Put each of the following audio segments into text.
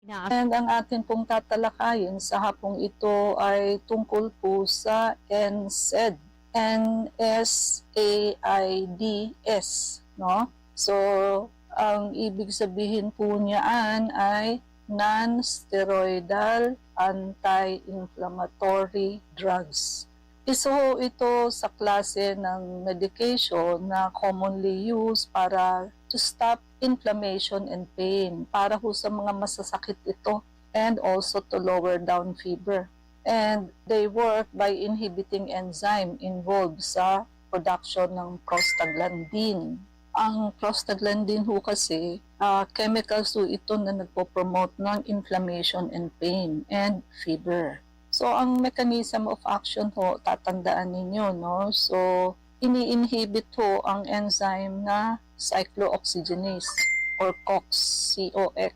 And ang atin pong tatalakayin sa hapong ito ay tungkol po sa NSAID. NSAIDS, no? So, ang ibig sabihin po niyan ay non-steroidal anti-inflammatory drugs. Isa ito sa klase ng medication na commonly used para to stop inflammation and pain, para ho sa mga masasakit ito, and also to lower down fever. And they work by inhibiting enzyme involved sa production ng prostaglandin. Ang prostaglandin ho kasi, chemicals ho ito na nagpo-promote ng inflammation and pain and fever. So, ang mechanism of action ho, tatandaan ninyo, no? So, ini-inhibit ho ang enzyme na cyclooxygenase or COX, COX,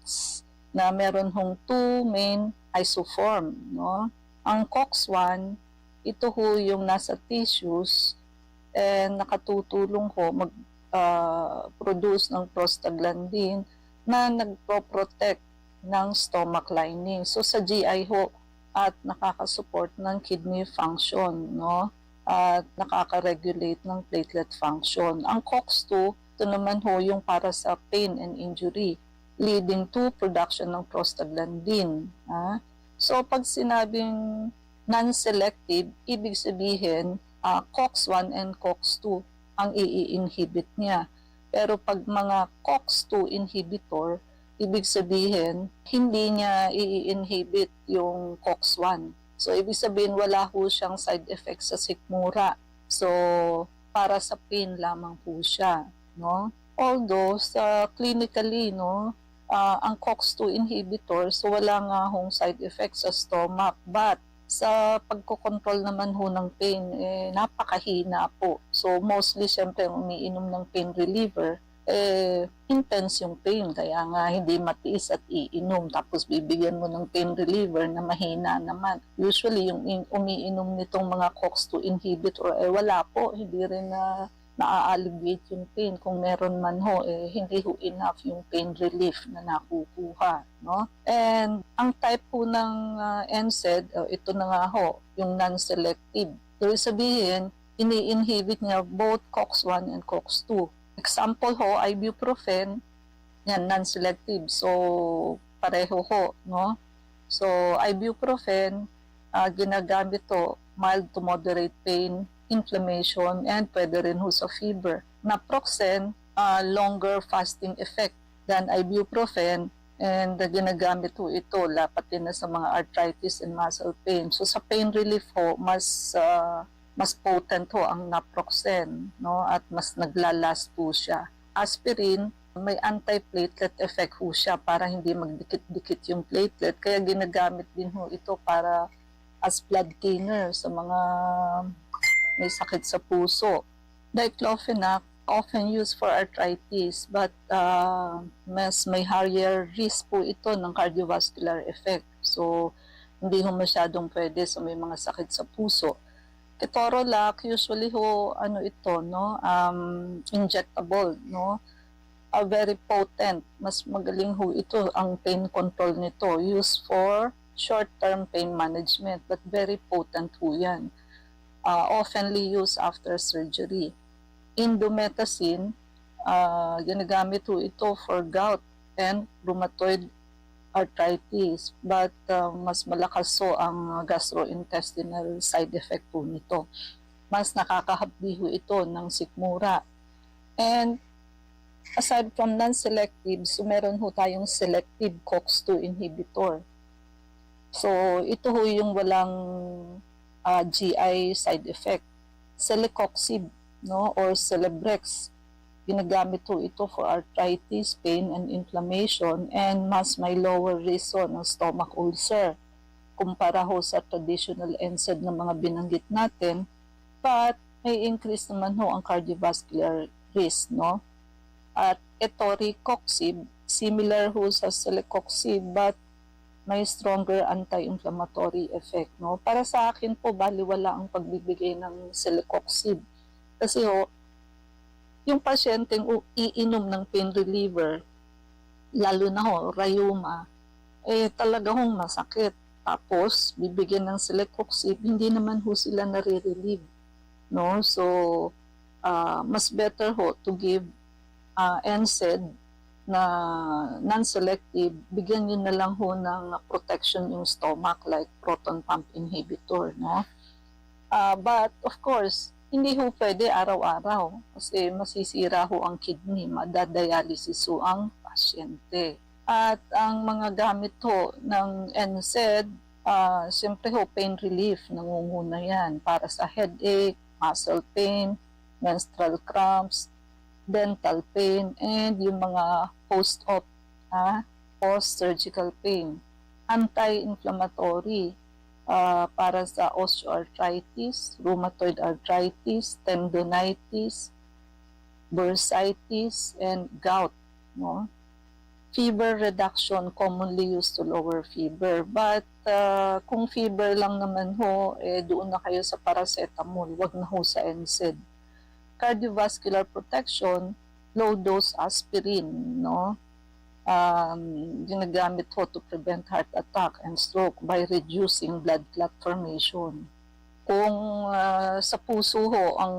na meron hong two main isoform, no? Ang COX-1, ito ho yung nasa tissues and nakatutulong ho mag-produce ng prostaglandin na nagpo-protect ng stomach lining. So, sa GI ho, at nakaka-support ng kidney function, no? At nakaka-regulate ng platelet function. Ang COX-2, ito naman ho yung para sa pain and injury, leading to production ng prostaglandin. So, pag sinabing non-selective, ibig sabihin, COX-1 and COX-2 ang i-inhibit niya. Pero pag mga COX-2 inhibitor, ibig sabihin, hindi niya i-inhibit yung COX-1. So, ibig sabihin, wala ho siyang side effects sa sikmura. So, para sa pain lamang po siya, no? Although, sa clinically, no, ang COX-2 inhibitor, so wala nga hong side effects sa stomach. But, sa pagkocontrol naman ho ng pain, napakahina po. So, mostly, syempre, umiinom ng pain reliever, intense yung pain, kaya nga hindi matiis at iinom, tapos bibigyan mo ng pain reliever na mahina naman. Usually, yung umiinom nitong mga COX-2 inhibitor, wala po, hindi rin na-alleviate yung pain. Kung meron man ho, hindi ho enough yung pain relief na nakukuha, no? And ang type po ng NSAID, ito na nga ho, yung non-selective. So, sabihin, ini-inhibit niya both COX-1 and COX-2. Example ho, ibuprofen, yan, non-selective. So, pareho ho, no? So, ibuprofen, ginagamit to, mild to moderate pain, inflammation, and pwede rin ho sa fever. Naproxen, longer fasting effect than ibuprofen, and ginagamit ho ito, pati na sa mga arthritis and muscle pain. So, sa pain relief ho, mas potent ho ang naproxen, no? At mas naglalast po siya. Aspirin, may anti-platelet effect ho siya para hindi magdikit-dikit yung platelet. Kaya ginagamit din ho ito para as blood thinner sa mga may sakit sa puso. Diclofenac, often used for arthritis, but mas may higher risk po ito ng cardiovascular effect. So, hindi ho masyadong pwede sa may mga sakit sa puso. Ketorolac, usually ho, ito, no, injectable, no, very potent, mas magaling ho ito, ang pain control nito, used for short-term pain management, but very potent ho yan, oftenly used after surgery. Indomethacin, ginagamit ho ito for gout and rheumatoid arthritis, but mas malakas ho ang gastrointestinal side effect po nito. Mas nakakahabdi ho ito ng sikmura. And aside from non-selective, so meron ho tayong selective COX-2 inhibitor. So ito ho yung walang GI side effect. Celecoxib, no, or Celebrex, ginagamit ho ito for arthritis, pain, and inflammation, and mas may lower risk ho ng stomach ulcer kumpara ho sa traditional NSAID na mga binanggit natin, but may increase naman ho ang cardiovascular risk, no? At etoricoxib, similar ho sa celecoxib, but may stronger anti-inflammatory effect, no? Para sa akin po, baliwala ang pagbibigay ng celecoxib. Kasi ho, yung pasyenteng iinom ng pain reliever, lalo na ho, rheuma, talaga hong masakit. Tapos bibigyan ng Celecoxib, hindi naman ho sila nare-relieve, no? So, mas better ho to give NSAID na non-selective, bigyan niyo na lang ho ng protection yung stomach like proton pump inhibitor, no? But of course, hindi ho pwede araw-araw kasi masisira ho ang kidney, madadialysis ho ang pasyente. At ang mga gamit ho ng NSAID, siyempre ho pain relief, nangunguna yan para sa headache, muscle pain, menstrual cramps, dental pain, and yung mga post-op, post-surgical pain. Anti-inflammatory para sa osteoarthritis, rheumatoid arthritis, tendonitis, bursitis, and gout. No? Fever reduction, commonly used to lower fever. But kung fever lang naman ho, doon na kayo sa paracetamol, wag na ho sa NSAID. Cardiovascular protection, low-dose aspirin, no? Ginagamit ho to prevent heart attack and stroke by reducing blood clot formation. Kung sa puso ho ang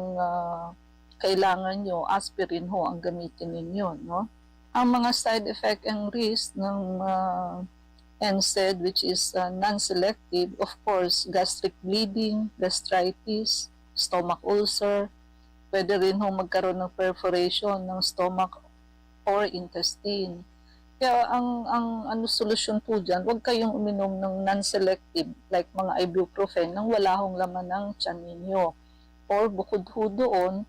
kailangan nyo, aspirin ho ang gamitin ninyo, no? Ang mga side effect and risk ng NSAID, which is non-selective, of course, gastric bleeding, gastritis, stomach ulcer, pwede rin ho magkaroon ng perforation ng stomach or intestine. Kaya ang solusyon po dyan, huwag kayong uminom ng non-selective like mga ibuprofen nang wala hong laman ng tiyan ninyo. Or bukod ho doon,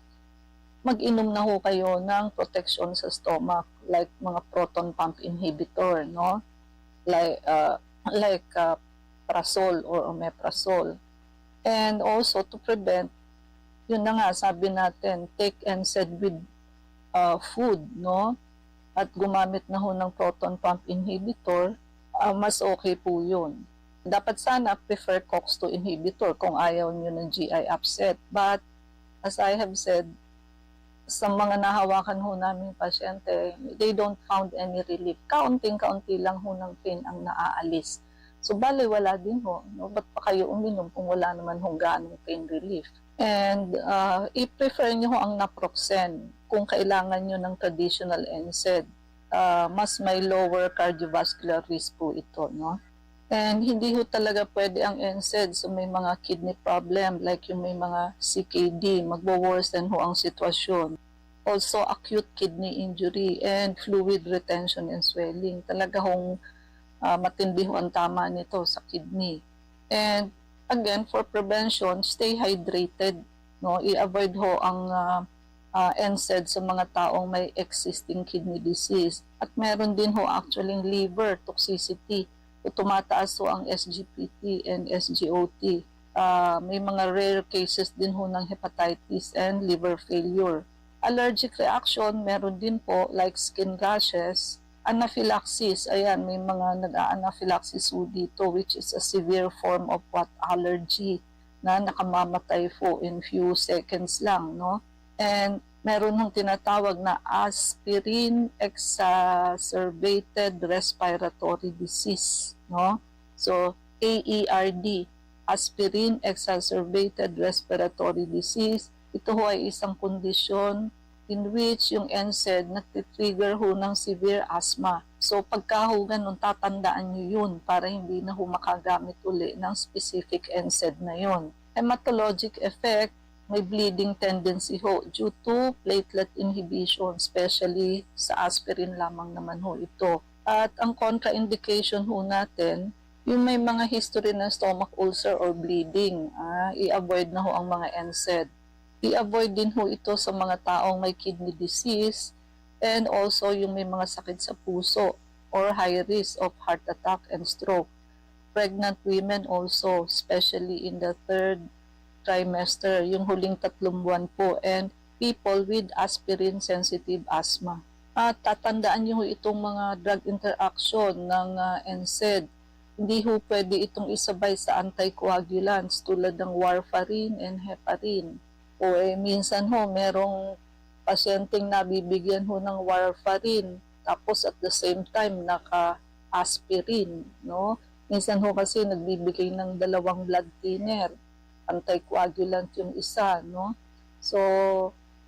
mag-inom na ho kayo ng protection sa stomach like mga proton pump inhibitor, no? Like prazole or omeprazole. And also to prevent, yun na nga, sabi natin, take NSAID with food, no? At gumamit na ho ng proton pump inhibitor, mas okay po yun. Dapat sana prefer COX-2 inhibitor kung ayaw nyo ng GI upset. But, as I have said, sa mga nahawakan ho namin pasyente, they don't found any relief. Kaunting-kaunti lang ho ng pain ang naaalis. So, bale, wala din ho. No? Ba't pa kayo uminom kung wala naman hong ganong pain relief? And i-prefer nyo ang naproxen kung kailangan nyo ng traditional NSAID. Mas may lower cardiovascular risk po ito, no? And hindi ho talaga pwede ang NSAID so may mga kidney problem like yung may mga CKD, magwo-worsen ho ang sitwasyon. Also acute kidney injury and fluid retention and swelling. Talaga hong matindi ho ang tama nito sa kidney. And again, for prevention, stay hydrated. No? I-avoid ho ang NSAID sa mga taong may existing kidney disease. At meron din ho actually liver toxicity. O tumataas ho ang SGPT and SGOT. May mga rare cases din ho ng hepatitis and liver failure. Allergic reaction, meron din po like skin rashes. Anaphylaxis, ayan, may mga nag-a-anaphylaxis po dito which is a severe form of allergy na nakamamatay po in few seconds lang, no? And meron ng tinatawag na aspirin exacerbated respiratory disease, no? So, AERD, aspirin exacerbated respiratory disease. Ito ho ay isang kondisyon in which yung NSAID nagtitrigger ho ng severe asthma. So pagka ho ganun, tatandaan nyo yun para hindi na ho makagamit uli ng specific NSAID na yun. Hematologic effect, may bleeding tendency ho due to platelet inhibition, especially sa aspirin lamang naman ho ito. At ang contraindication ho natin, yung may mga history ng stomach ulcer or bleeding, i-avoid na ho ang mga NSAID. I-avoid din ho ito sa mga taong may kidney disease and also yung may mga sakit sa puso or high risk of heart attack and stroke. Pregnant women also, especially in the third trimester, yung huling 3 buwan po, and people with aspirin-sensitive asthma. At tatandaan nyo itong mga drug interaction ng NSAID. Hindi ho pwede itong isabay sa anticoagulants tulad ng warfarin and heparin. O minsan ho, merong pasyenteng nabibigyan ho ng warfarin tapos at the same time aspirin, no? Minsan ho kasi nagbibigay ng 2 blood thinner, anticoagulant yung isa, no? So,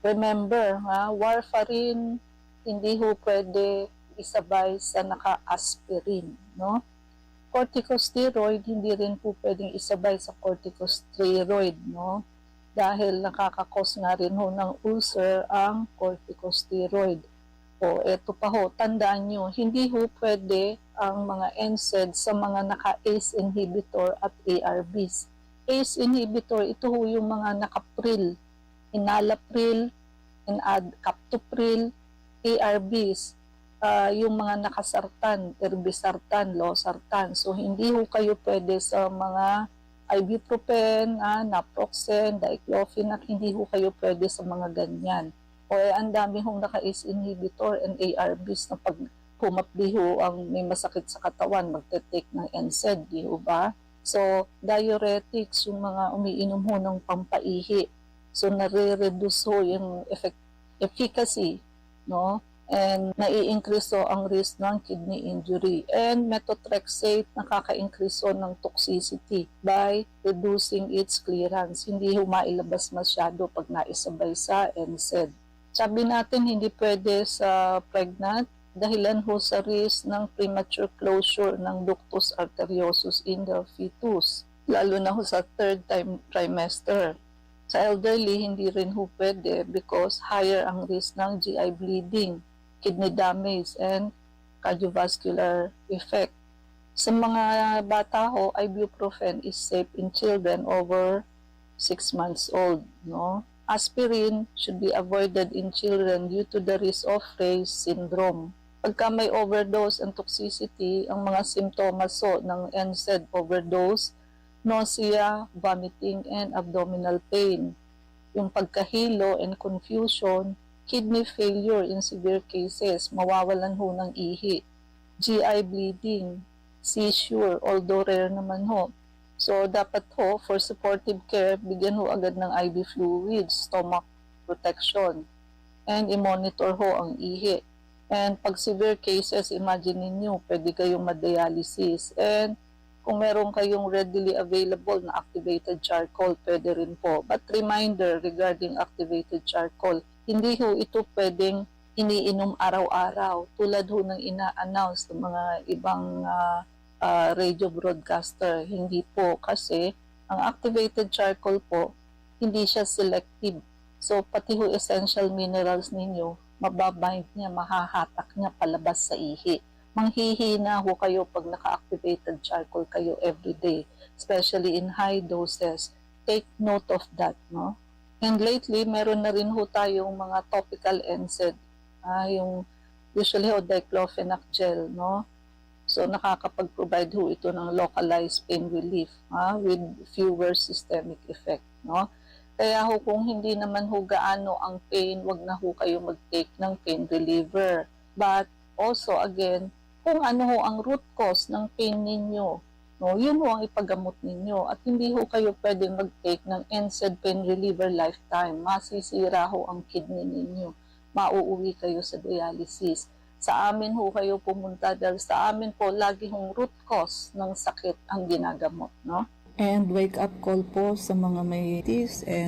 remember, warfarin, hindi ho pwede isabay sa naka-aspirin, no? Corticosteroid, hindi rin po pwedeng isabay sa corticosteroid, no? Dahil nakakakos nga rin ho ng ulcer ang corticosteroid. O eto pa ho, tandaan nyo, hindi ho pwede ang mga NSAID sa mga naka-ACE inhibitor at ARBs. ACE inhibitor, ito ho yung mga naka-pril, enalapril, captopril, ARBs, yung mga nakasartan, irbesartan, losartan. So hindi ho kayo pwede sa mga ibuprofen, naproxen, diclofenac, hindi ho kayo pwede sa mga ganyan. O ang dami hong naka-ACE inhibitor and ARBs na pag humapdi ho ang may masakit sa katawan, magte-take ng NSAID, di ho ba? So, diuretics, yung mga umiinom ho ng pampaihi. So, nare-reduce ho yung efficacy, no? And nai-increase ho ang risk ng kidney injury. And methotrexate, nakaka-increase ho ng toxicity by reducing its clearance. Hindi ho mailabas masyado pag naisabay sa NSAID. Sabi natin hindi pwede sa pregnant, dahilan ho sa risk ng premature closure ng ductus arteriosus in the fetus, lalo na ho sa third trimester. Sa elderly, hindi rin ho pwede because higher ang risk ng GI bleeding, kidney damage, and cardiovascular effect. Sa mga bata ho, ibuprofen is safe in children over 6 months old, no? Aspirin should be avoided in children due to the risk of Ray's syndrome. Pagka may overdose and toxicity, ang mga simptomas ng NSAID overdose, nausea, vomiting, and abdominal pain. Yung pagkahilo and confusion, kidney failure in severe cases, mawawalan ho ng ihi, GI bleeding, seizure, although rare naman ho. So, dapat ho, for supportive care, bigyan ho agad ng IV fluids, stomach protection, and i-monitor ho ang ihi. And pag severe cases, imagine ninyo, pwede kayong ma-dialysis. And kung meron kayong readily available na activated charcoal, pwede rin po. But reminder regarding activated charcoal, hindi ho ito pwedeng iniinom araw-araw, tulad ho ng ina-announce ng mga ibang radio broadcaster. Hindi po, kasi ang activated charcoal po, hindi siya selective. So, pati ho essential minerals ninyo, mababind niya, mahahatak niya palabas sa ihi. Manghihina ho kayo pag naka-activated charcoal kayo everyday, especially in high doses. Take note of that, no? And lately, meron na rin ho tayong mga topical NSAID, yung usually ho diclofenac gel, no? So, nakakapag-provide ho ito ng localized pain relief with fewer systemic effect, no? Kaya ho, kung hindi naman ho gaano ang pain, wag na ho kayo mag-take ng pain reliever. But also, again, kung ano ho ang root cause ng pain ninyo, no, yun ho ang ipagamot ninyo. At hindi ho kayo pwedeng mag-take ng NSAID pain reliever lifetime. Masisira ho ang kidney ninyo. Mauuwi kayo sa dialysis. Sa amin ho kayo pumunta dahil sa amin po lagi hong root cause ng sakit ang ginagamot, no? And wake up call po sa mga may diabetes and